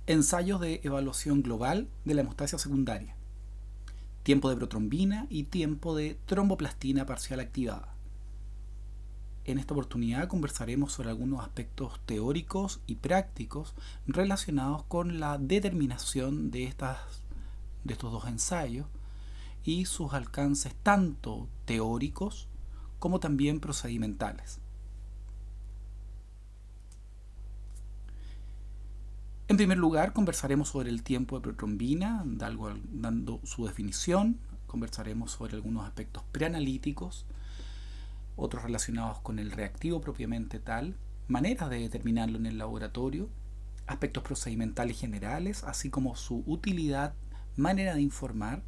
Ensayos de evaluación global de la hemostasia secundaria. Tiempo de protrombina y tiempo de tromboplastina parcial activada. En esta oportunidad conversaremos sobre algunos aspectos teóricos y prácticos relacionados con la determinación de estos dos ensayos y sus alcances tanto teóricos como también procedimentales. En primer lugar, conversaremos sobre el tiempo de protrombina, dando su definición. Conversaremos sobre algunos aspectos preanalíticos, otros relacionados con el reactivo propiamente tal, maneras de determinarlo en el laboratorio, aspectos procedimentales generales, así como su utilidad, manera de informar,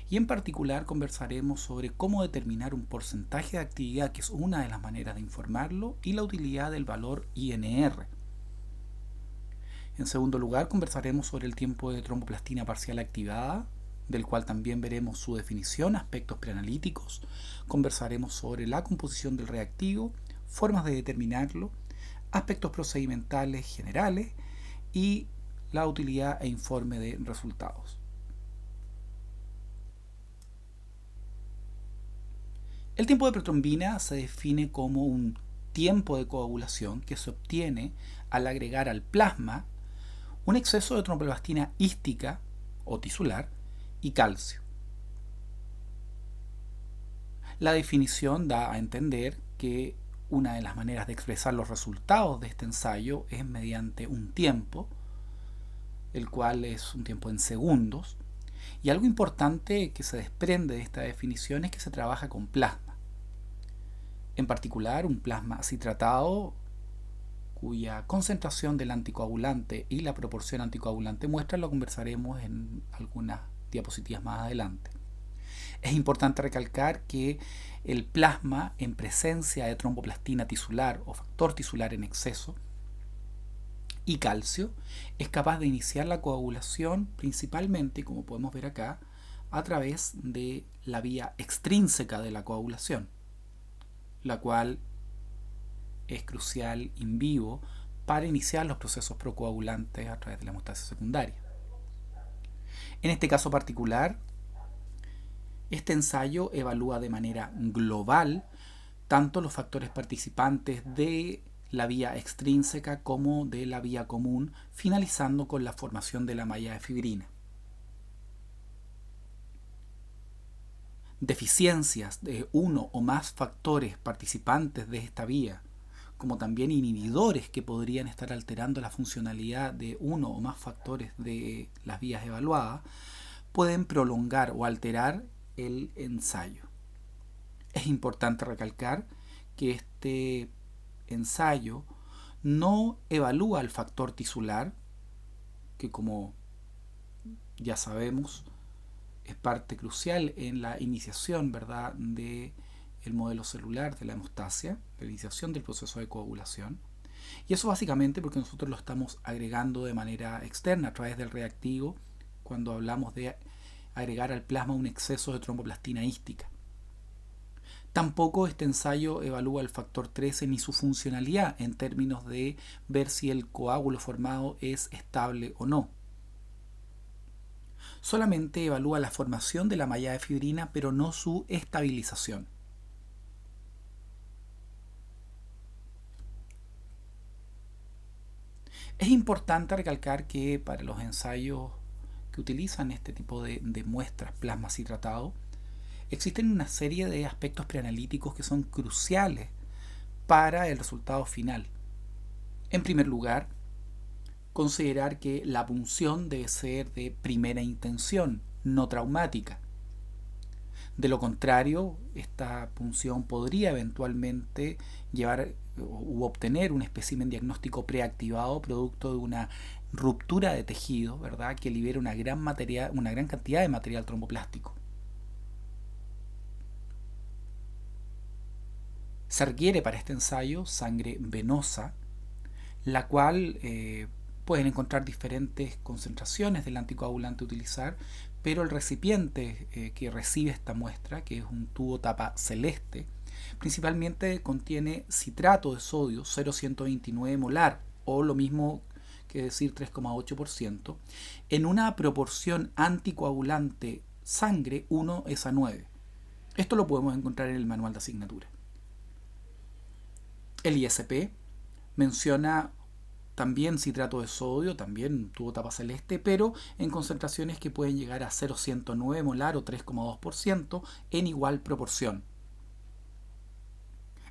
y en particular conversaremos sobre cómo determinar un porcentaje de actividad, que es una de las maneras de informarlo, y la utilidad del valor INR. En segundo lugar, conversaremos sobre el tiempo de tromboplastina parcial activada, del cual también veremos su definición, aspectos preanalíticos. Conversaremos sobre la composición del reactivo, formas de determinarlo, aspectos procedimentales generales y la utilidad e informe de resultados. El tiempo de protrombina se define como un tiempo de coagulación que se obtiene al agregar al plasma un exceso de tromboplastina hística o tisular y calcio. La definición da a entender que una de las maneras de expresar los resultados de este ensayo es mediante un tiempo, el cual es un tiempo en segundos, y algo importante que se desprende de esta definición es que se trabaja con plasma. En particular, un plasma así tratado, cuya concentración del anticoagulante y la proporción anticoagulante muestra, lo conversaremos en algunas diapositivas más adelante. Es importante recalcar que el plasma en presencia de tromboplastina tisular o factor tisular en exceso y calcio es capaz de iniciar la coagulación principalmente, como podemos ver acá, a través de la vía extrínseca de la coagulación, la cual es crucial in vivo para iniciar los procesos procoagulantes a través de la hemostasia secundaria. En este caso particular, este ensayo evalúa de manera global tanto los factores participantes de la vía extrínseca como de la vía común, finalizando con la formación de la malla de fibrina. Deficiencias de uno o más factores participantes de esta vía, como también inhibidores que podrían estar alterando la funcionalidad de uno o más factores de las vías evaluadas, pueden prolongar o alterar el ensayo. Es importante recalcar que este ensayo no evalúa el factor tisular, que como ya sabemos es parte crucial en la iniciación, ¿verdad?, de el modelo celular de la hemostasia, la iniciación del proceso de coagulación. Y eso básicamente porque nosotros lo estamos agregando de manera externa a través del reactivo cuando hablamos de agregar al plasma un exceso de tromboplastina hística. Tampoco este ensayo evalúa el factor 13 ni su funcionalidad en términos de ver si el coágulo formado es estable o no. Solamente evalúa la formación de la malla de fibrina, pero no su estabilización. Es importante recalcar que para los ensayos que utilizan este tipo de muestras, plasma así tratado, existen una serie de aspectos preanalíticos que son cruciales para el resultado final. En primer lugar, considerar que la punción debe ser de primera intención, no traumática. De lo contrario, esta punción podría eventualmente llevar u obtener un espécimen diagnóstico preactivado producto de una ruptura de tejido, ¿verdad?, que libera una gran cantidad de material tromboplástico. Se requiere para este ensayo sangre venosa, la cual pueden encontrar diferentes concentraciones del anticoagulante a utilizar, pero el recipiente que recibe esta muestra, que es un tubo tapa celeste, principalmente contiene citrato de sodio 0,129 molar, o lo mismo que es decir 3,8%, en una proporción anticoagulante sangre 1:9. Esto lo podemos encontrar en el manual de asignatura. El ISP menciona también citrato de sodio, también tuvo tapa celeste, pero en concentraciones que pueden llegar a 0,109 molar o 3,2% en igual proporción.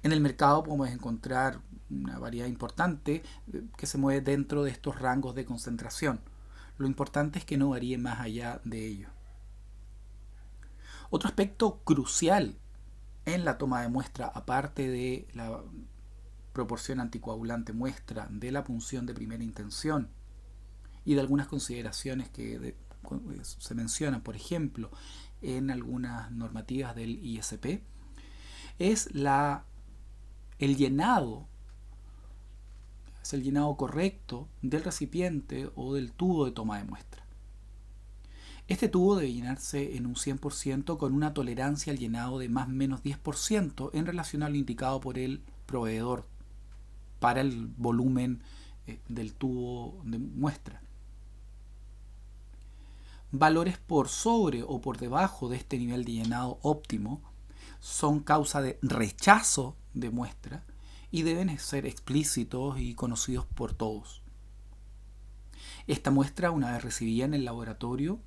En el mercado podemos encontrar una variedad importante que se mueve dentro de estos rangos de concentración. Lo importante es que no varíe más allá de ello. Otro aspecto crucial en la toma de muestra, aparte de la proporción anticoagulante muestra, de la punción de primera intención y de algunas consideraciones que se mencionan, por ejemplo, en algunas normativas del ISP, es el llenado correcto del recipiente o del tubo de toma de muestra. Este tubo debe llenarse en un 100% con una tolerancia al llenado de más o menos 10% en relación a lo indicado por el proveedor para el volumen del tubo de muestra. Valores por sobre o por debajo de este nivel de llenado óptimo son causa de rechazo de muestra y deben ser explícitos y conocidos por todos. Esta muestra, una vez recibida en el laboratorio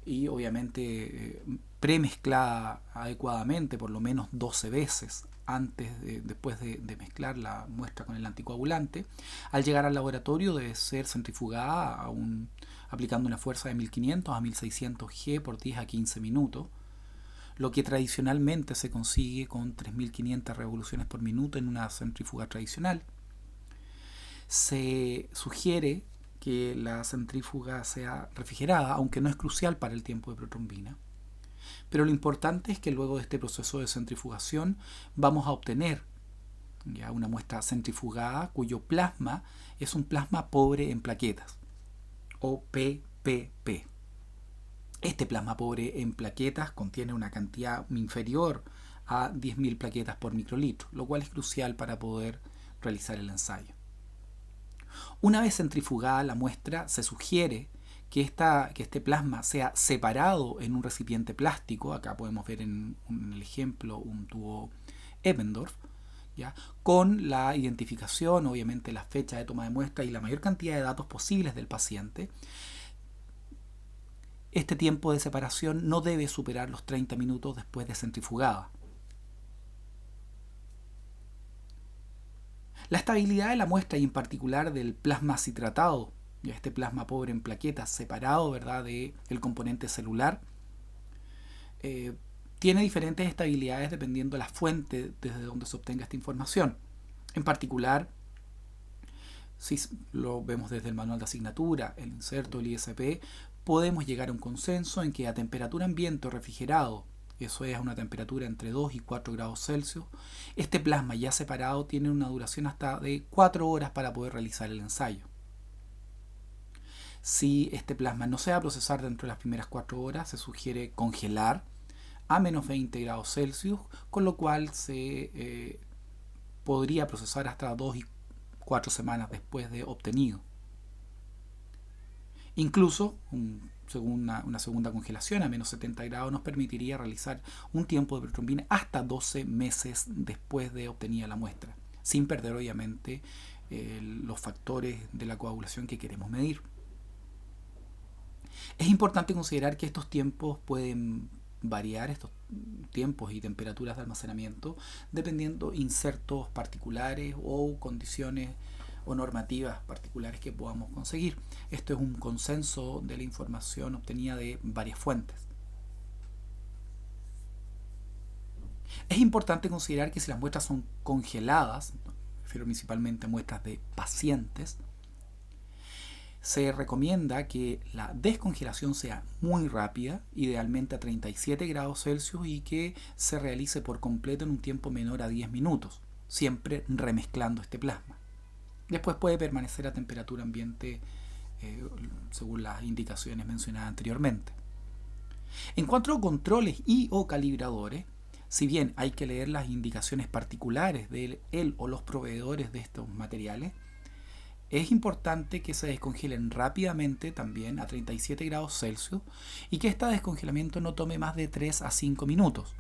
y obviamente premezclada adecuadamente por lo menos 12 veces después de mezclar la muestra con el anticoagulante, al llegar al laboratorio debe ser centrifugada aplicando una fuerza de 1500 a 1600 G por 10 a 15 minutos, lo que tradicionalmente se consigue con 3500 revoluciones por minuto en una centrífuga tradicional. Se sugiere que la centrífuga sea refrigerada, aunque no es crucial para el tiempo de protrombina. Pero lo importante es que luego de este proceso de centrifugación vamos a obtener ya una muestra centrifugada cuyo plasma es un plasma pobre en plaquetas, o PPP. Este plasma pobre en plaquetas contiene una cantidad inferior a 10.000 plaquetas por microlitro, lo cual es crucial para poder realizar el ensayo. Una vez centrifugada la muestra, se sugiere que este plasma sea separado en un recipiente plástico. Acá podemos ver en el ejemplo un tubo Eppendorf, ¿ya? Con la identificación, obviamente la fecha de toma de muestra y la mayor cantidad de datos posibles del paciente. Este tiempo de separación no debe superar los 30 minutos después de centrifugada. La estabilidad de la muestra y en particular del plasma citratado, ya este plasma pobre en plaquetas separado, ¿verdad?, del componente celular, tiene diferentes estabilidades dependiendo de la fuente desde donde se obtenga esta información. En particular, si lo vemos desde el manual de asignatura, el inserto, el ISP, podemos llegar a un consenso en que a temperatura ambiente o refrigerado, eso es a una temperatura entre 2 y 4 grados Celsius, este plasma ya separado tiene una duración hasta de 4 horas para poder realizar el ensayo. Si este plasma no se va a procesar dentro de las primeras 4 horas, se sugiere congelar a menos 20 grados Celsius, con lo cual se podría procesar hasta 2 y 4 semanas después de obtenido. Incluso una segunda congelación a menos 70 grados nos permitiría realizar un tiempo de protrombina hasta 12 meses después de obtenida la muestra, sin perder obviamente los factores de la coagulación que queremos medir. Es importante considerar que estos tiempos pueden variar, estos tiempos y temperaturas de almacenamiento, dependiendo insertos particulares o condiciones o normativas particulares que podamos conseguir. Esto es un consenso de la información obtenida de varias fuentes. Es importante considerar que si las muestras son congeladas, me refiero principalmente a muestras de pacientes, se recomienda que la descongelación sea muy rápida, idealmente a 37 grados Celsius, y que se realice por completo en un tiempo menor a 10 minutos, siempre remezclando este plasma. Después puede permanecer a temperatura ambiente según las indicaciones mencionadas anteriormente. En cuanto a controles y o calibradores, si bien hay que leer las indicaciones particulares de él o los proveedores de estos materiales, Es importante que se descongelen rápidamente también a 37 grados Celsius y que este descongelamiento no tome más de 3 a 5 minutos.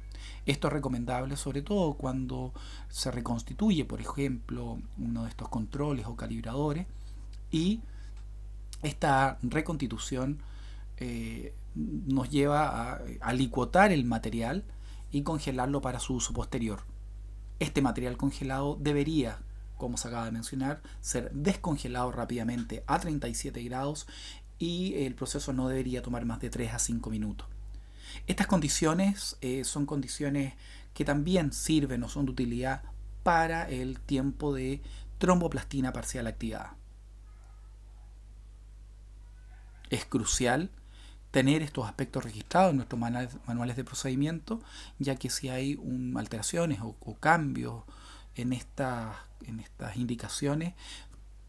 Esto es recomendable sobre todo cuando se reconstituye, por ejemplo, uno de estos controles o calibradores y esta reconstitución nos lleva a licuotar el material y congelarlo para su uso posterior. Este material congelado debería, como se acaba de mencionar, ser descongelado rápidamente a 37 grados y el proceso no debería tomar más de 3 a 5 minutos. Estas condiciones son condiciones que también sirven o son de utilidad para el tiempo de tromboplastina parcial activada. Es crucial tener estos aspectos registrados en nuestros manuales de procedimiento, ya que si hay alteraciones o cambios en estas indicaciones,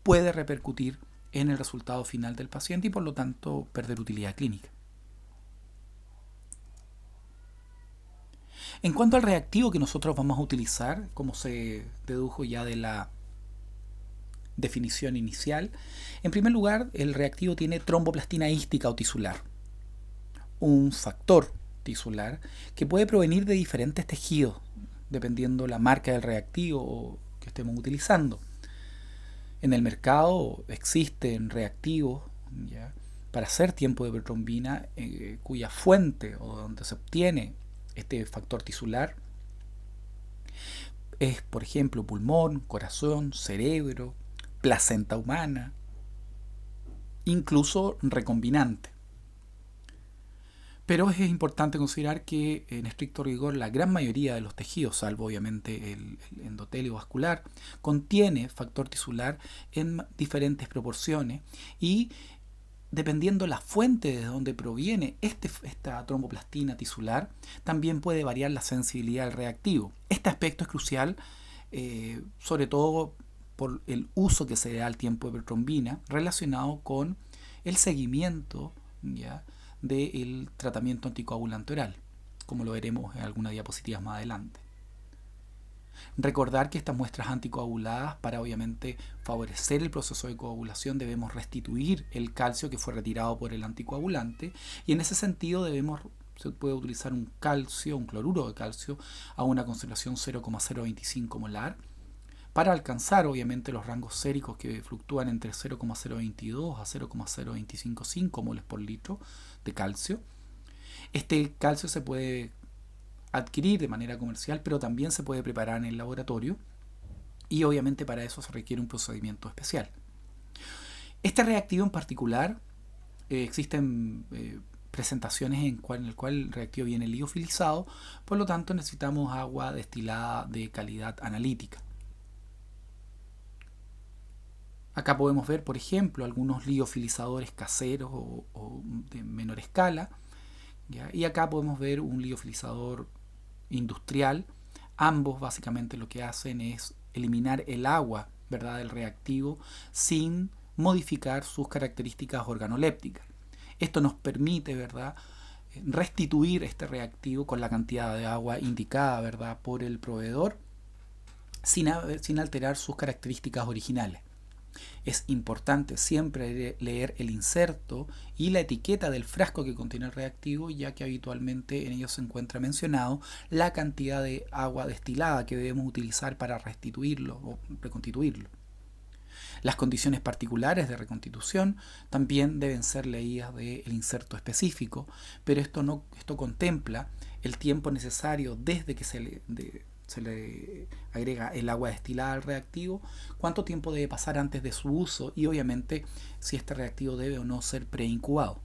puede repercutir en el resultado final del paciente y por lo tanto perder utilidad clínica. En cuanto al reactivo que nosotros vamos a utilizar, como se dedujo ya de la definición inicial, en primer lugar, el reactivo tiene tromboplastina ística o tisular, un factor tisular que puede provenir de diferentes tejidos, dependiendo la marca del reactivo que estemos utilizando. En el mercado existen reactivos ¿ya? Para hacer tiempo de protrombina cuya fuente o donde se obtiene este factor tisular es, por ejemplo, pulmón, corazón, cerebro, placenta humana, incluso recombinante. Pero es importante considerar que en estricto rigor la gran mayoría de los tejidos, salvo obviamente el endotelio vascular, contiene factor tisular en diferentes proporciones y dependiendo la fuente de donde proviene esta tromboplastina tisular, también puede variar la sensibilidad del reactivo. Este aspecto es crucial, sobre todo por el uso que se da al tiempo de protrombina relacionado con el seguimiento ¿ya? Del tratamiento anticoagulante oral, como lo veremos en algunas diapositivas más adelante. Recordar que estas muestras anticoaguladas, para obviamente favorecer el proceso de coagulación, debemos restituir el calcio que fue retirado por el anticoagulante y en ese sentido se puede utilizar un cloruro de calcio a una concentración 0,025 molar para alcanzar obviamente los rangos séricos que fluctúan entre 0,022 a 0,0255 moles por litro de calcio. Este calcio se puede adquirir de manera comercial, pero también se puede preparar en el laboratorio y obviamente para eso se requiere un procedimiento especial. Este reactivo en particular, existen presentaciones en el cual el reactivo viene liofilizado, por lo tanto necesitamos agua destilada de calidad analítica. Acá podemos ver, por ejemplo, algunos liofilizadores caseros o de menor escala, ¿ya? Y acá podemos ver un liofilizador industrial. Ambos básicamente lo que hacen es eliminar el agua, ¿verdad?, del reactivo sin modificar sus características organolépticas. Esto nos permite, ¿verdad?, restituir este reactivo con la cantidad de agua indicada, ¿verdad?, por el proveedor sin alterar sus características originales. Es importante siempre leer el inserto y la etiqueta del frasco que contiene el reactivo, ya que habitualmente en ellos se encuentra mencionado la cantidad de agua destilada que debemos utilizar para restituirlo o reconstituirlo. Las condiciones particulares de reconstitución también deben ser leídas del inserto específico, pero esto contempla el tiempo necesario desde que se le agrega el agua destilada al reactivo, cuánto tiempo debe pasar antes de su uso y obviamente si este reactivo debe o no ser preincubado.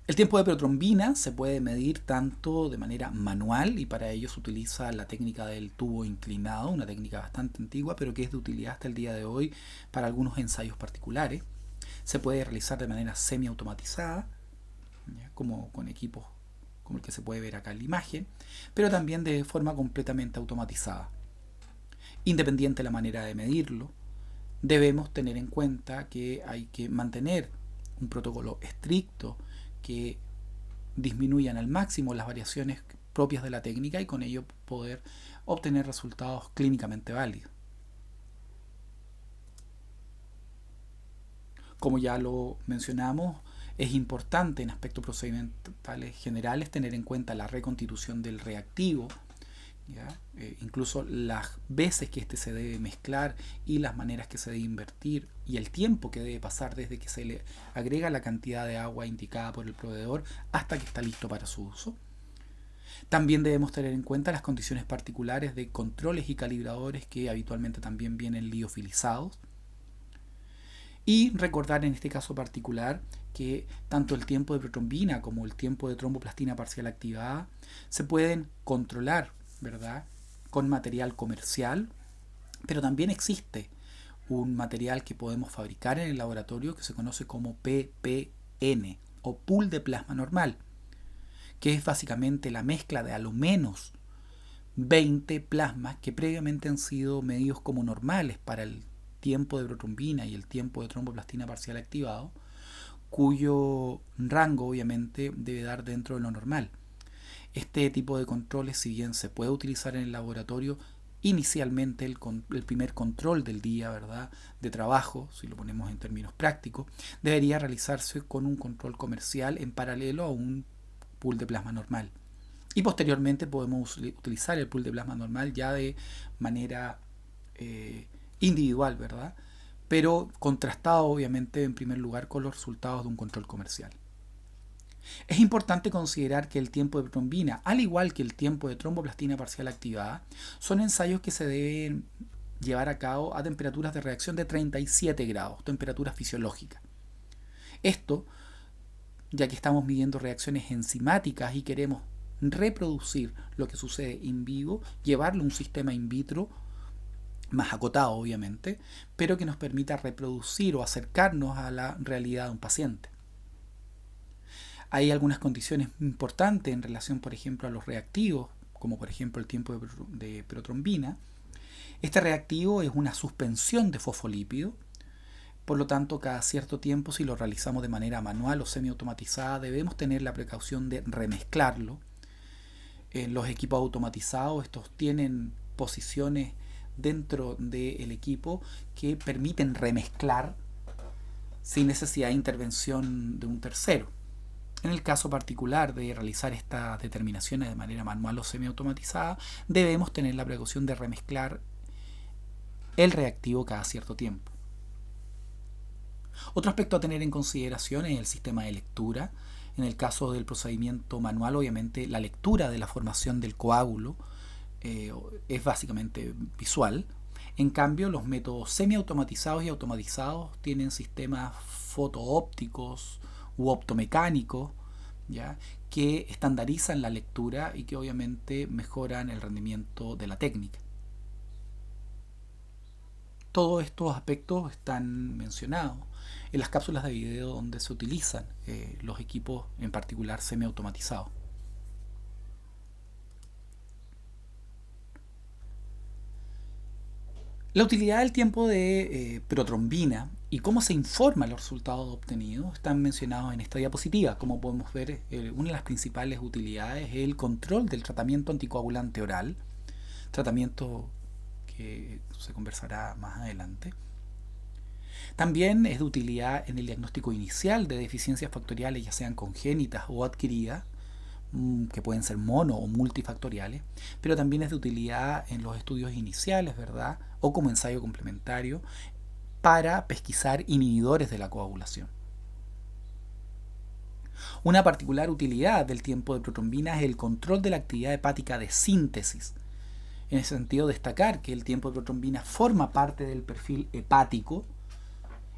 El tiempo de protrombina se puede medir tanto de manera manual y para ello se utiliza la técnica del tubo inclinado, una técnica bastante antigua pero que es de utilidad hasta el día de hoy para algunos ensayos particulares. Se puede realizar de manera semiautomatizada, como con equipos como el que se puede ver acá en la imagen, pero también de forma completamente automatizada. Independiente de la manera de medirlo, debemos tener en cuenta que hay que mantener un protocolo estricto que disminuyan al máximo las variaciones propias de la técnica y con ello poder obtener resultados clínicamente válidos. Como ya lo mencionamos, es importante en aspectos procedimentales generales tener en cuenta la reconstitución del reactivo, ¿ya? Incluso las veces que se debe mezclar y las maneras que se debe invertir y el tiempo que debe pasar desde que se le agrega la cantidad de agua indicada por el proveedor hasta que está listo para su uso. También debemos tener en cuenta las condiciones particulares de controles y calibradores que habitualmente también vienen liofilizados. Y recordar en este caso particular que tanto el tiempo de protrombina como el tiempo de tromboplastina parcial activada se pueden controlar, ¿verdad?, con material comercial, pero también existe un material que podemos fabricar en el laboratorio que se conoce como PPN o pool de plasma normal, que es básicamente la mezcla de a lo menos 20 plasmas que previamente han sido medidos como normales para el tiempo de protrombina y el tiempo de tromboplastina parcial activado, cuyo rango obviamente debe dar dentro de lo normal. Este tipo de controles, si bien se puede utilizar en el laboratorio, inicialmente el primer control del día, ¿verdad?, de trabajo, si lo ponemos en términos prácticos, debería realizarse con un control comercial en paralelo a un pool de plasma normal. Y posteriormente podemos utilizar el pool de plasma normal ya de manera individual, ¿verdad?, pero contrastado obviamente en primer lugar con los resultados de un control comercial. Es importante considerar que el tiempo de protrombina, al igual que el tiempo de tromboplastina parcial activada, son ensayos que se deben llevar a cabo a temperaturas de reacción de 37 grados, temperatura fisiológica. Esto, ya que estamos midiendo reacciones enzimáticas y queremos reproducir lo que sucede in vivo, llevarlo a un sistema in vitro más acotado obviamente, pero que nos permita reproducir o acercarnos a la realidad de un paciente. Hay algunas condiciones importantes en relación, por ejemplo, a los reactivos, como por ejemplo el tiempo de protrombina. Este reactivo es una suspensión de fosfolípido, por lo tanto, cada cierto tiempo, si lo realizamos de manera manual o semiautomatizada, debemos tener la precaución de remezclarlo. En los equipos automatizados, estos tienen posiciones dentro del equipo que permiten remezclar sin necesidad de intervención de un tercero. En el caso particular de realizar estas determinaciones de manera manual o semiautomatizada, debemos tener la precaución de remezclar el reactivo cada cierto tiempo. Otro aspecto a tener en consideración es el sistema de lectura. En el caso del procedimiento manual, obviamente la lectura de la formación del coágulo es básicamente visual. En cambio, los métodos semiautomatizados y automatizados tienen sistemas fotoópticos u optomecánicos, ¿ya?, que estandarizan la lectura y que obviamente mejoran el rendimiento de la técnica. Todos estos aspectos están mencionados en las cápsulas de video donde se utilizan los equipos, en particular semiautomatizados. La utilidad del tiempo de protrombina y cómo se informan los resultados obtenidos están mencionados en esta diapositiva. Como podemos ver, una de las principales utilidades es el control del tratamiento anticoagulante oral, tratamiento que se conversará más adelante. También es de utilidad en el diagnóstico inicial de deficiencias factoriales, ya sean congénitas o adquiridas, que pueden ser mono o multifactoriales, pero también es de utilidad en los estudios iniciales, ¿verdad?, o como ensayo complementario para pesquisar inhibidores de la coagulación. Una particular utilidad del tiempo de protrombina es el control de la actividad hepática de síntesis. En ese sentido, destacar que el tiempo de protrombina forma parte del perfil hepático,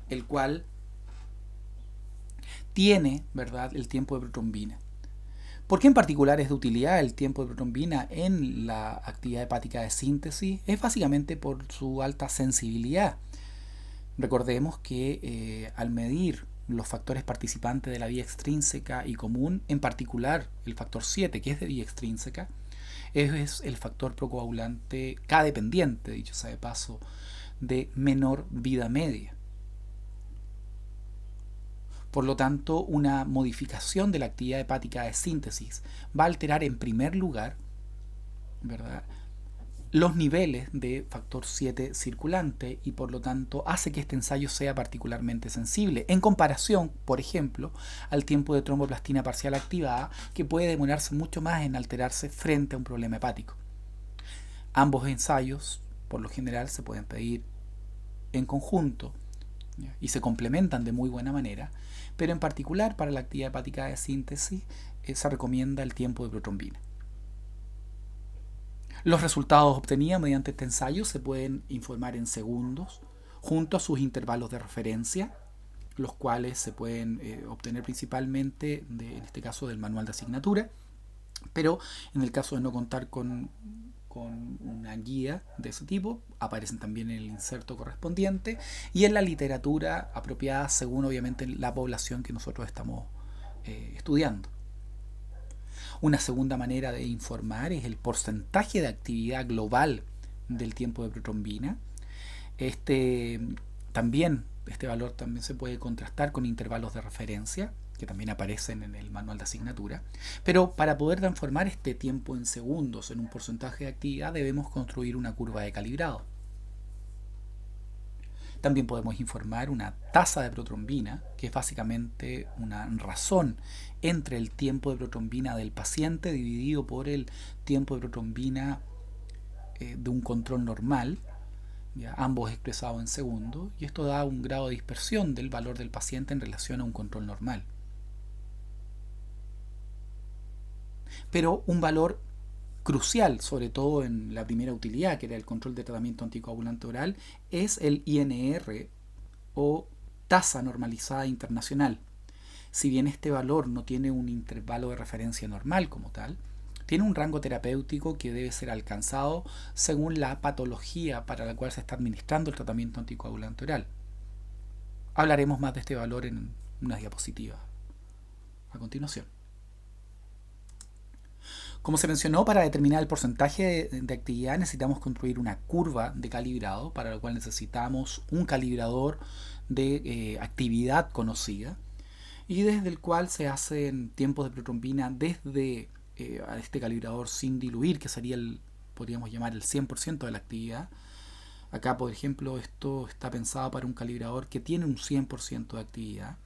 el cual tiene, ¿verdad?, el tiempo de protrombina. ¿Por qué en particular es de utilidad el tiempo de protrombina en la actividad hepática de síntesis? Es básicamente por su alta sensibilidad. Recordemos que al medir los factores participantes de la vía extrínseca y común, en particular el factor 7, que es de vía extrínseca, es el factor procoagulante K-dependiente, dicho sea de paso, de menor vida media. Por lo tanto, una modificación de la actividad hepática de síntesis va a alterar en primer lugar, ¿verdad?, los niveles de factor 7 circulante y por lo tanto hace que este ensayo sea particularmente sensible en comparación, por ejemplo, al tiempo de tromboplastina parcial activada, que puede demorarse mucho más en alterarse frente a un problema hepático. Ambos ensayos, por lo general, se pueden pedir en conjunto y se complementan de muy buena manera, pero en particular para la actividad hepática de síntesis se recomienda el tiempo de protrombina. Los resultados obtenidos mediante este ensayo se pueden informar en segundos junto a sus intervalos de referencia, los cuales se pueden obtener principalmente, en este caso, del manual de asignatura, pero en el caso de no contar con una guía de ese tipo, aparecen también en el inserto correspondiente y en la literatura apropiada según obviamente la población que nosotros estamos estudiando. Una segunda manera de informar es el porcentaje de actividad global del tiempo de protrombina. Este valor también se puede contrastar con intervalos de referencia, que también aparecen en el manual de asignatura. Pero para poder transformar este tiempo en segundos en un porcentaje de actividad, debemos construir una curva de calibrado. También podemos informar una tasa de protrombina, que es básicamente una razón entre el tiempo de protrombina del paciente dividido por el tiempo de protrombina de un control normal, ¿ya? Ambos expresados en segundos, y esto da un grado de dispersión del valor del paciente en relación a un control normal. Pero un valor crucial, sobre todo en la primera utilidad, que era el control de tratamiento anticoagulante oral, es el INR o tasa normalizada internacional. Si bien este valor no tiene un intervalo de referencia normal como tal, tiene un rango terapéutico que debe ser alcanzado según la patología para la cual se está administrando el tratamiento anticoagulante oral. Hablaremos más de este valor en unas diapositivas a continuación. Como se mencionó, para determinar el porcentaje de actividad necesitamos construir una curva de calibrado, para lo cual necesitamos un calibrador de actividad conocida y desde el cual se hacen tiempos de protrombina desde a este calibrador sin diluir, que sería podríamos llamar el 100% de la actividad. Acá, por ejemplo, esto está pensado para un calibrador que tiene un 100% de actividad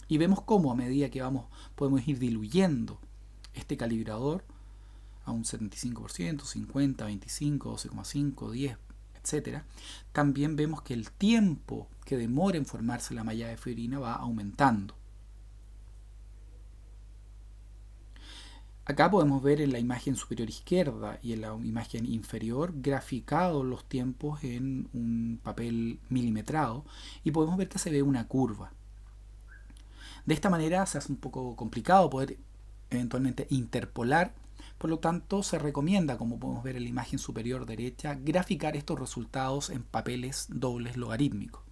y vemos cómo a medida que podemos ir diluyendo este calibrador a un 75%, 50, 25, 12,5, 10, etc. También vemos que el tiempo que demora en formarse la malla de fibrina va aumentando. Acá podemos ver en la imagen superior izquierda y en la imagen inferior graficados los tiempos en un papel milimetrado y podemos ver que se ve una curva. De esta manera se hace un poco complicado poder eventualmente interpolar, por lo tanto se recomienda, como podemos ver en la imagen superior derecha, graficar estos resultados en papeles dobles logarítmicos.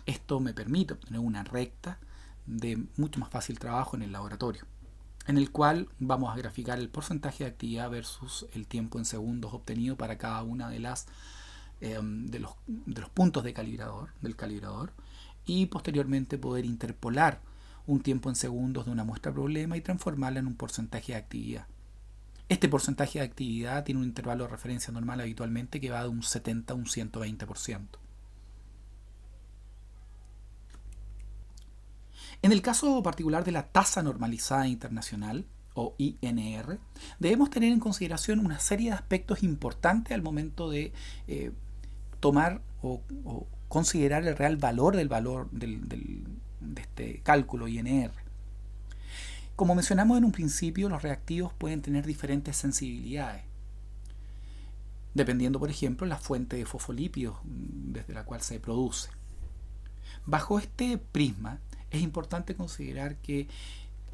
Esto me permite obtener una recta de mucho más fácil trabajo en el laboratorio, en el cual vamos a graficar el porcentaje de actividad versus el tiempo en segundos obtenido para cada una de los puntos del calibrador, y posteriormente poder interpolar un tiempo en segundos de una muestra problema y transformarla en un porcentaje de actividad. Este porcentaje de actividad tiene un intervalo de referencia normal habitualmente que va de un 70 a un 120%. En el caso particular de la tasa normalizada internacional, o INR, debemos tener en consideración una serie de aspectos importantes al momento de tomar o considerar el real valor de este cálculo INR. Como mencionamos en un principio, los reactivos pueden tener diferentes sensibilidades, dependiendo, por ejemplo, la fuente de fosfolípidos desde la cual se produce. Bajo este prisma, es importante considerar que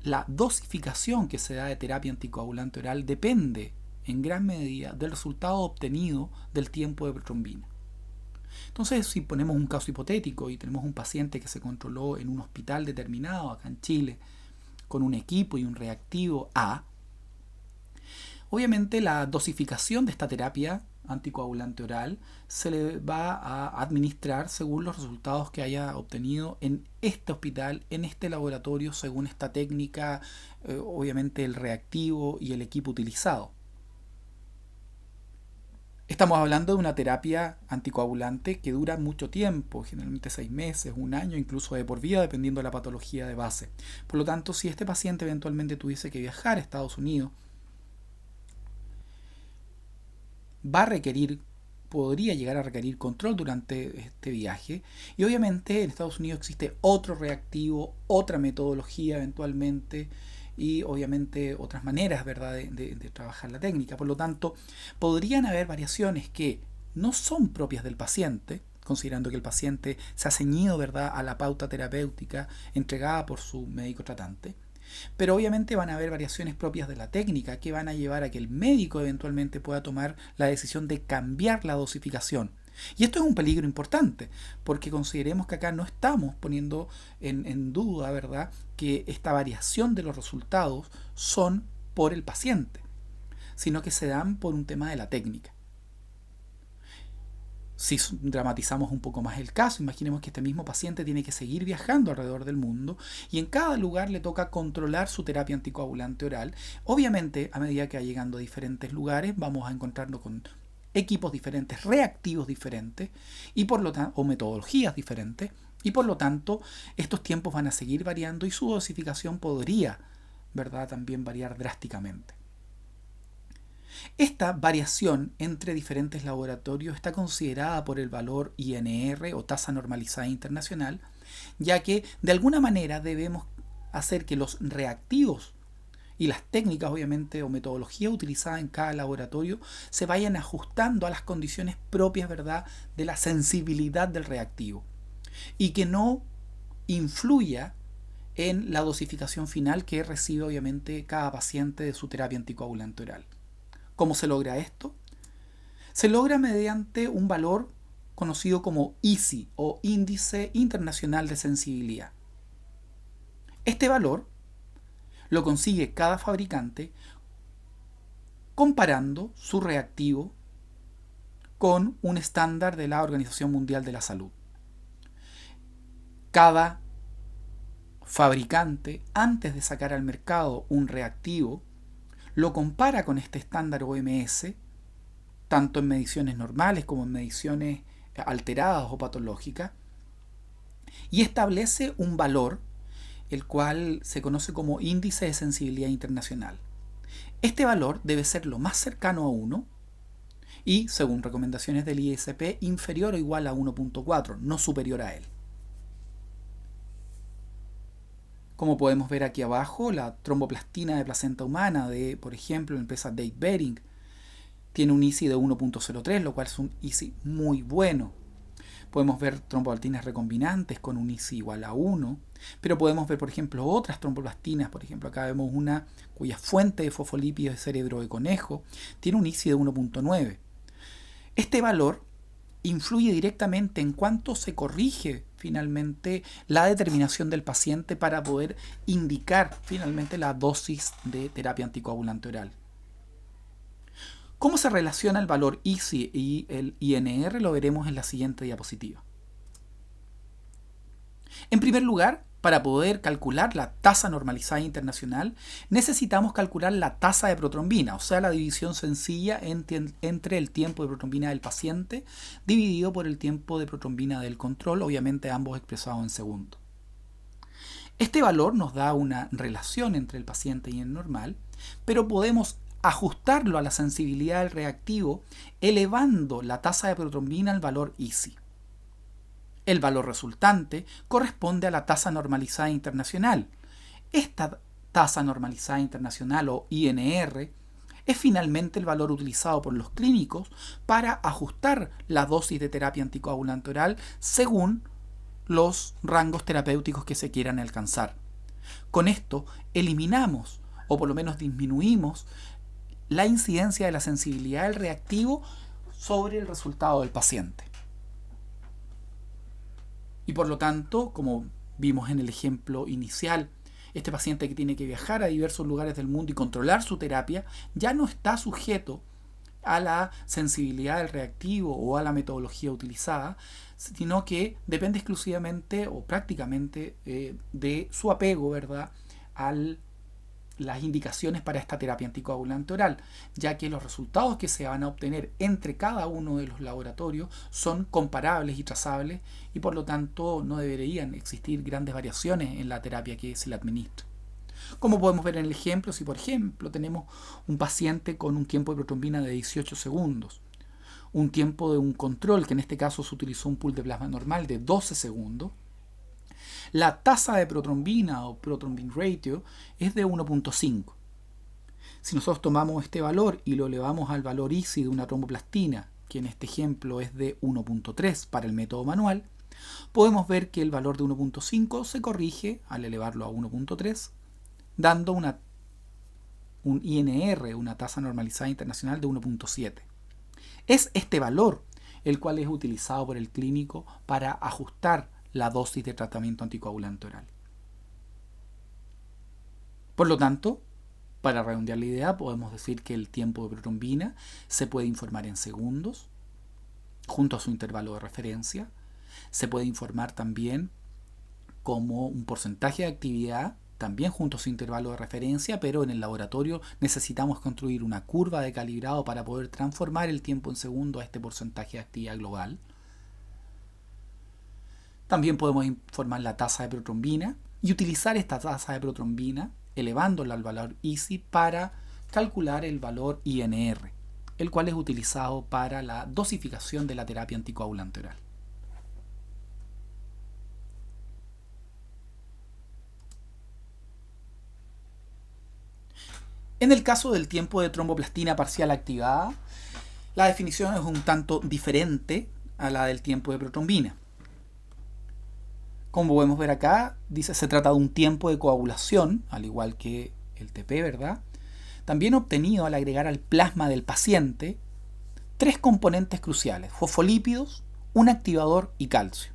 la dosificación que se da de terapia anticoagulante oral depende en gran medida del resultado obtenido del tiempo de protrombina. Entonces, si ponemos un caso hipotético y tenemos un paciente que se controló en un hospital determinado acá en Chile con un equipo y un reactivo A, obviamente la dosificación de esta terapia anticoagulante oral se le va a administrar según los resultados que haya obtenido en este hospital, en este laboratorio, según esta técnica, obviamente el reactivo y el equipo utilizado. Estamos hablando de una terapia anticoagulante que dura mucho tiempo, generalmente 6 meses, un año, incluso de por vida, dependiendo de la patología de base. Por lo tanto, si este paciente eventualmente tuviese que viajar a Estados Unidos, va a requerir, podría llegar a requerir control durante este viaje. Y obviamente en Estados Unidos existe otro reactivo, otra metodología eventualmente, y obviamente otras maneras, ¿verdad?, de trabajar la técnica. Por lo tanto, podrían haber variaciones que no son propias del paciente, considerando que el paciente se ha ceñido, ¿verdad?, a la pauta terapéutica entregada por su médico tratante. Pero obviamente van a haber variaciones propias de la técnica que van a llevar a que el médico eventualmente pueda tomar la decisión de cambiar la dosificación. Y esto es un peligro importante, porque consideremos que acá no estamos poniendo en duda, ¿verdad?, que esta variación de los resultados son por el paciente, sino que se dan por un tema de la técnica. Si dramatizamos un poco más el caso, imaginemos que este mismo paciente tiene que seguir viajando alrededor del mundo y en cada lugar le toca controlar su terapia anticoagulante oral. Obviamente, a medida que va llegando a diferentes lugares, vamos a encontrarnos con equipos diferentes, reactivos diferentes y por lo tanto, o metodologías diferentes, y por lo tanto estos tiempos van a seguir variando y su dosificación podría, ¿verdad?, también variar drásticamente. Esta variación entre diferentes laboratorios está considerada por el valor INR o tasa normalizada internacional, ya que de alguna manera debemos hacer que los reactivos y las técnicas, obviamente, o metodología utilizada en cada laboratorio se vayan ajustando a las condiciones propias, ¿verdad?, de la sensibilidad del reactivo y que no influya en la dosificación final que recibe, obviamente, cada paciente de su terapia anticoagulante oral. ¿Cómo se logra esto? Se logra mediante un valor conocido como ISI o Índice Internacional de Sensibilidad. Este valor lo consigue cada fabricante comparando su reactivo con un estándar de la Organización Mundial de la Salud. Cada fabricante, antes de sacar al mercado un reactivo, lo compara con este estándar OMS, tanto en mediciones normales como en mediciones alteradas o patológicas, y establece un valor, el cual se conoce como Índice de Sensibilidad Internacional. Este valor debe ser lo más cercano a 1 y, según recomendaciones del ISP, inferior o igual a 1.4, no superior a él. Como podemos ver aquí abajo, la tromboplastina de placenta humana de, por ejemplo, la empresa Dade Behring tiene un ISI de 1.03, lo cual es un ISI muy bueno. Podemos ver tromboplastinas recombinantes con un ISI igual a 1, pero podemos ver, por ejemplo, otras tromboplastinas. Por ejemplo, acá vemos una cuya fuente de fosfolípidos de cerebro de conejo tiene un ISI de 1.9. Este valor influye directamente en cuánto se corrige finalmente la determinación del paciente para poder indicar finalmente la dosis de terapia anticoagulante oral. ¿Cómo se relaciona el valor ISI y el INR? Lo veremos en la siguiente diapositiva. En primer lugar, para poder calcular la tasa normalizada internacional, necesitamos calcular la tasa de protrombina, o sea, la división sencilla entre el tiempo de protrombina del paciente dividido por el tiempo de protrombina del control, obviamente ambos expresados en segundos. Este valor nos da una relación entre el paciente y el normal, pero podemos ajustarlo a la sensibilidad del reactivo elevando la tasa de protrombina al valor ISI. El valor resultante corresponde a la tasa normalizada internacional. Esta tasa normalizada internacional o INR es finalmente el valor utilizado por los clínicos para ajustar la dosis de terapia anticoagulante oral según los rangos terapéuticos que se quieran alcanzar. Con esto eliminamos o por lo menos disminuimos la incidencia de la sensibilidad del reactivo sobre el resultado del paciente. Y por lo tanto, como vimos en el ejemplo inicial, este paciente que tiene que viajar a diversos lugares del mundo y controlar su terapia ya no está sujeto a la sensibilidad del reactivo o a la metodología utilizada, sino que depende exclusivamente o prácticamente de su apego, ¿verdad?, al las indicaciones para esta terapia anticoagulante oral, ya que los resultados que se van a obtener entre cada uno de los laboratorios son comparables y trazables y por lo tanto no deberían existir grandes variaciones en la terapia que se le administra. Como podemos ver en el ejemplo, si por ejemplo tenemos un paciente con un tiempo de protrombina de 18 segundos, un tiempo de un control, que en este caso se utilizó un pool de plasma normal de 12 segundos, la tasa de protrombina o prothrombin ratio es de 1.5. Si nosotros tomamos este valor y lo elevamos al valor ISI de una tromboplastina, que en este ejemplo es de 1.3 para el método manual, podemos ver que el valor de 1.5 se corrige al elevarlo a 1.3, dando un INR, una tasa normalizada internacional de 1.7. Es este valor el cual es utilizado por el clínico para ajustar la dosis de tratamiento anticoagulante oral. Por lo tanto, para redondear la idea, podemos decir que el tiempo de protrombina se puede informar en segundos, junto a su intervalo de referencia. Se puede informar también como un porcentaje de actividad, también junto a su intervalo de referencia, pero en el laboratorio necesitamos construir una curva de calibrado para poder transformar el tiempo en segundo a este porcentaje de actividad global. También podemos informar la tasa de protrombina y utilizar esta tasa de protrombina elevándola al valor ISI para calcular el valor INR, el cual es utilizado para la dosificación de la terapia anticoagulante oral. En el caso del tiempo de tromboplastina parcial activada, la definición es un tanto diferente a la del tiempo de protrombina. Como podemos ver acá, dice se trata de un tiempo de coagulación, al igual que el TP, ¿verdad? También obtenido al agregar al plasma del paciente 3 componentes cruciales: fosfolípidos, un activador y calcio.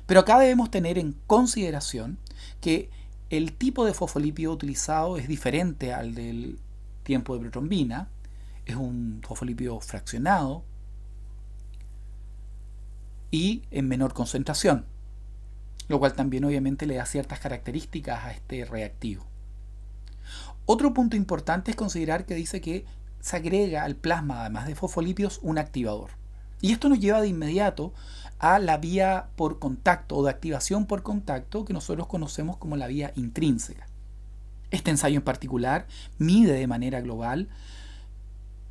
Pero acá debemos tener en consideración que el tipo de fosfolípido utilizado es diferente al del tiempo de protrombina. Es un fosfolípido fraccionado y en menor concentración, lo cual también obviamente le da ciertas características a este reactivo. Otro punto importante es considerar que dice que se agrega al plasma, además de fosfolípidos, un activador. Y esto nos lleva de inmediato a la vía por contacto o de activación por contacto que nosotros conocemos como la vía intrínseca. Este ensayo en particular mide de manera global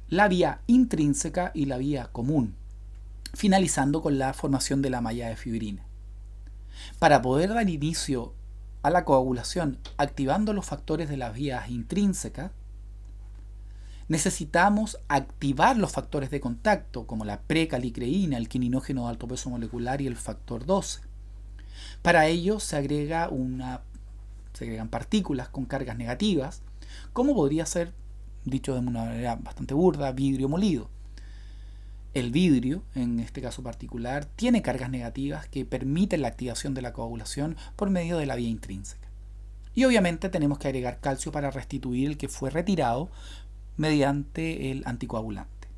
la vía intrínseca y la vía común, finalizando con la formación de la malla de fibrina. Para poder dar inicio a la coagulación activando los factores de las vías intrínsecas, necesitamos activar los factores de contacto como la precalicreína, el quininógeno de alto peso molecular y el factor 12. Para ello se agregan partículas con cargas negativas, como podría ser, dicho de una manera bastante burda, vidrio molido. El vidrio, en este caso particular, tiene cargas negativas que permiten la activación de la coagulación por medio de la vía intrínseca. Y obviamente tenemos que agregar calcio para restituir el que fue retirado mediante el anticoagulante.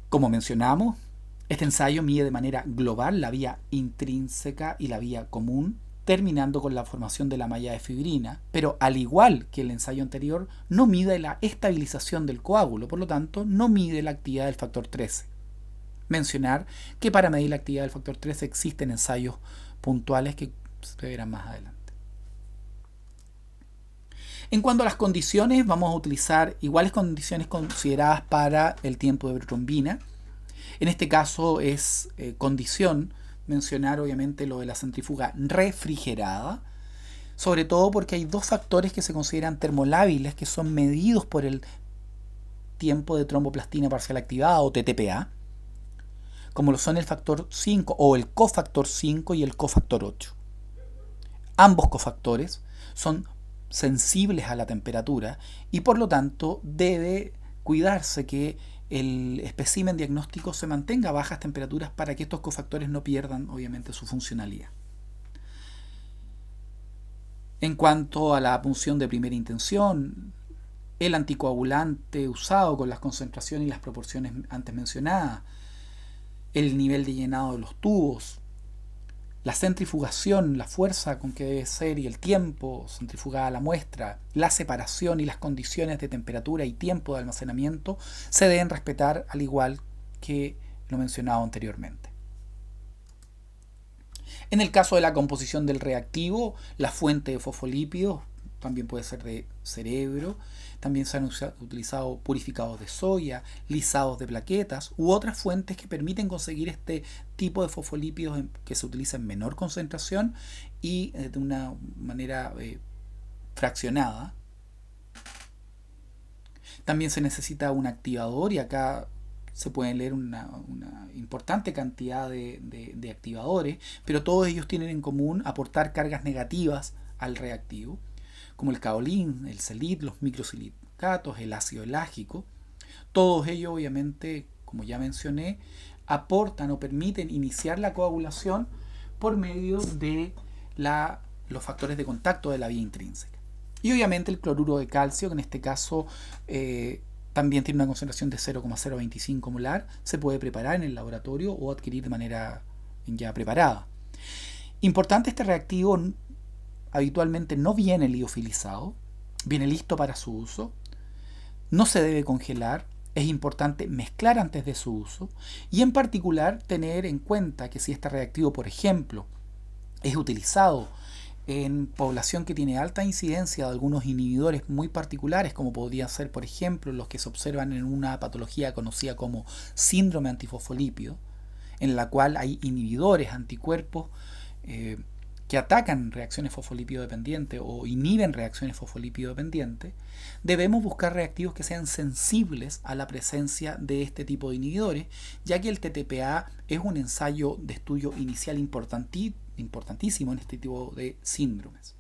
Como mencionamos, este ensayo mide de manera global la vía intrínseca y la vía común, terminando con la formación de la malla de fibrina, pero al igual que el ensayo anterior, no mide la estabilización del coágulo, por lo tanto, no mide la actividad del factor 13. Mencionar que para medir la actividad del factor 13 existen ensayos puntuales que se verán más adelante. En cuanto a las condiciones, vamos a utilizar iguales condiciones consideradas para el tiempo de protrombina. En este caso es condición mencionar obviamente lo de la centrífuga refrigerada, sobre todo porque hay dos factores que se consideran termolábiles que son medidos por el tiempo de tromboplastina parcial activada o TTPA, como lo son el factor 5 o el cofactor 5 y el cofactor 8. Ambos cofactores son sensibles a la temperatura y por lo tanto debe cuidarse que el espécimen diagnóstico se mantenga a bajas temperaturas para que estos cofactores no pierdan obviamente su funcionalidad. En cuanto a la punción de primera intención, el anticoagulante usado con las concentraciones y las proporciones antes mencionadas, el nivel de llenado de los tubos, La centrifugación, la fuerza con que debe ser y el tiempo centrifugada la muestra, la separación y las condiciones de temperatura y tiempo de almacenamiento se deben respetar al igual que lo mencionado anteriormente. En el caso de la composición del reactivo, la fuente de fosfolípidos también puede ser de cerebro, también se han utilizado purificados de soya, lisados de plaquetas u otras fuentes que permiten conseguir este tipo de fosfolípidos que se utiliza en menor concentración y de una manera fraccionada. También se necesita un activador y acá se pueden leer una importante cantidad de activadores, pero todos ellos tienen en común aportar cargas negativas al reactivo, como el caolín, el selit, los microsilicatos, el ácido elágico. Todos ellos, obviamente, como ya mencioné, aportan o permiten iniciar la coagulación por medio de los factores de contacto de la vía intrínseca. Y obviamente el cloruro de calcio, que en este caso también tiene una concentración de 0,025 molar, se puede preparar en el laboratorio o adquirir de manera ya preparada. Importante, este reactivo habitualmente no viene liofilizado, viene listo para su uso, no se debe congelar, es importante mezclar antes de su uso y en particular tener en cuenta que si este reactivo, por ejemplo, es utilizado en población que tiene alta incidencia de algunos inhibidores muy particulares, como podrían ser, por ejemplo, los que se observan en una patología conocida como síndrome antifosfolípido, en la cual hay inhibidores, anticuerpos, que atacan reacciones fosfolípido dependientes o inhiben reacciones fosfolípido dependientes, debemos buscar reactivos que sean sensibles a la presencia de este tipo de inhibidores, ya que el TTPA es un ensayo de estudio inicial importantísimo en este tipo de síndromes.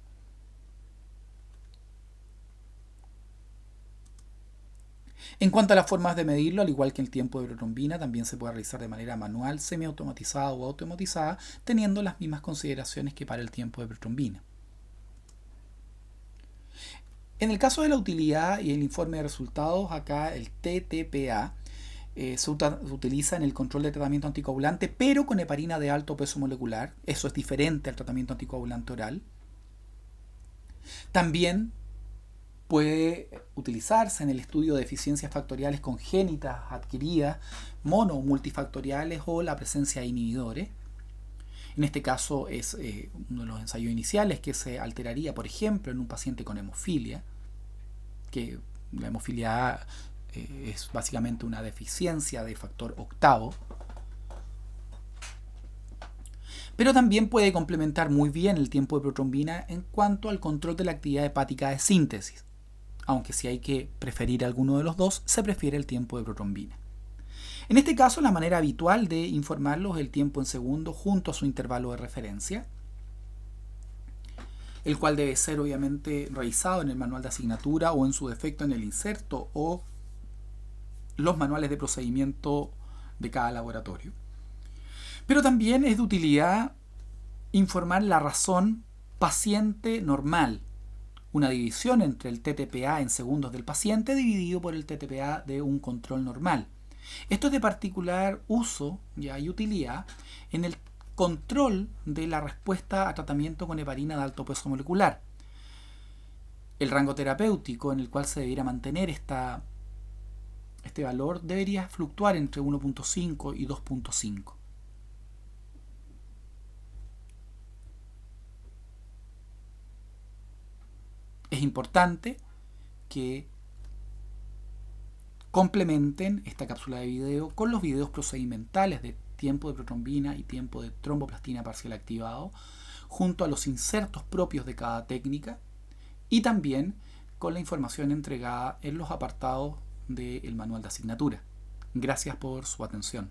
En cuanto a las formas de medirlo, al igual que el tiempo de protrombina, también se puede realizar de manera manual, semiautomatizada o automatizada, teniendo las mismas consideraciones que para el tiempo de protrombina. En el caso de la utilidad y el informe de resultados, acá el TTPA se utiliza en el control de tratamiento anticoagulante, pero con heparina de alto peso molecular. Eso es diferente al tratamiento anticoagulante oral. También puede utilizarse en el estudio de deficiencias factoriales congénitas, adquiridas, mono o multifactoriales o la presencia de inhibidores. En este caso es uno de los ensayos iniciales que se alteraría, por ejemplo, en un paciente con hemofilia, que la hemofilia A es básicamente una deficiencia de factor octavo. Pero también puede complementar muy bien el tiempo de protrombina en cuanto al control de la actividad hepática de síntesis. Aunque si hay que preferir alguno de los dos, se prefiere el tiempo de protrombina. En este caso, la manera habitual de informarlos es el tiempo en segundos junto a su intervalo de referencia, el cual debe ser obviamente revisado en el manual de asignatura o en su defecto en el inserto o los manuales de procedimiento de cada laboratorio. Pero también es de utilidad informar la razón paciente normal, una división entre el TTPA en segundos del paciente dividido por el TTPA de un control normal. Esto es de particular uso y utilidad en el control de la respuesta a tratamiento con heparina de alto peso molecular. El rango terapéutico en el cual se debiera mantener este valor debería fluctuar entre 1.5 y 2.5. Es importante que complementen esta cápsula de video con los videos procedimentales de tiempo de protrombina y tiempo de tromboplastina parcial activado, junto a los insertos propios de cada técnica y también con la información entregada en los apartados del manual de asignatura. Gracias por su atención.